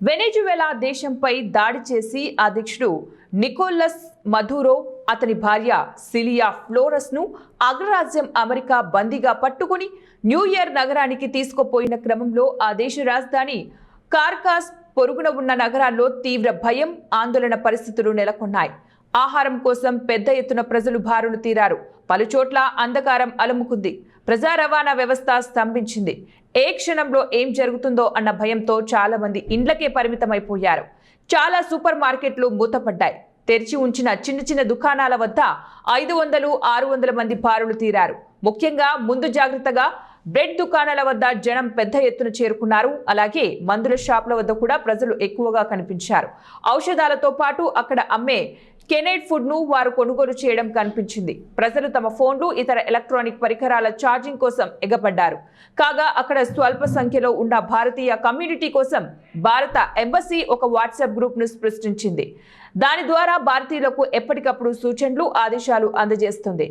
Venezuela దేశంపై దాడి చేసి అధ్యక్షుడు నికోలస్ మధురో అతని భార్య సిలియా ఫ్లోరస్ ను అగ్రరాజ్యం అమెరికా బందీగా పట్టుకుని న్యూయార్క్ నగరానికి తీసుకుపోయిన క్రమంలో ఆ దేశ రాజధాని కార్కాస్ పొరుగున ఉన్న నగరాల్లో తీవ్ర భయం ఆందోళన పరిస్థితులు నెలకొన్నాయి. ఆహారం కోసం పెద్ద ఎత్తున ప్రజలు బారులు తీరారు. పలుచోట్ల అంధకారం అలుముకుంది. ప్రజా రవాణా వ్యవస్థ స్తంభించింది. ఏ క్షణంలో ఏం జరుగుతుందో అన్న భయంతో చాలా మంది ఇండ్లకే పరిమితమైపోయారు. చాలా సూపర్ మార్కెట్లు మూతపడ్డాయి. తెరిచి ఉంచిన చిన్న చిన్న దుకాణాల వద్ద 500-600 మంది బారులు తీరారు. ముఖ్యంగా ముందు జాగ్రత్తగా బ్రెడ్ దుకాణాల వద్ద జనం పెద్ద ఎత్తున చేరుకున్నారు. అలాగే మందుల షాపుల వద్ద కూడా ప్రజలు ఎక్కువగా కనిపించారు. ఔషధాలతో పాటు అక్కడ అమ్మే కెనైడ్ ఫుడ్ ను వారు కొనుగోలు చేయడం కనిపించింది. ప్రజలు తమ ఫోన్లు ఇతర ఎలక్ట్రానిక్ పరికరాల ఛార్జింగ్ కోసం ఎగబడ్డారు. కాగా అక్కడ స్వల్ప సంఖ్యలో ఉన్న భారతీయ కమ్యూనిటీ కోసం భారత ఎంబసీ ఒక వాట్సాప్ గ్రూప్ ను సృష్టించింది. దాని ద్వారా భారతీయులకు ఎప్పటికప్పుడు సూచనలు ఆదేశాలు అందజేస్తుంది.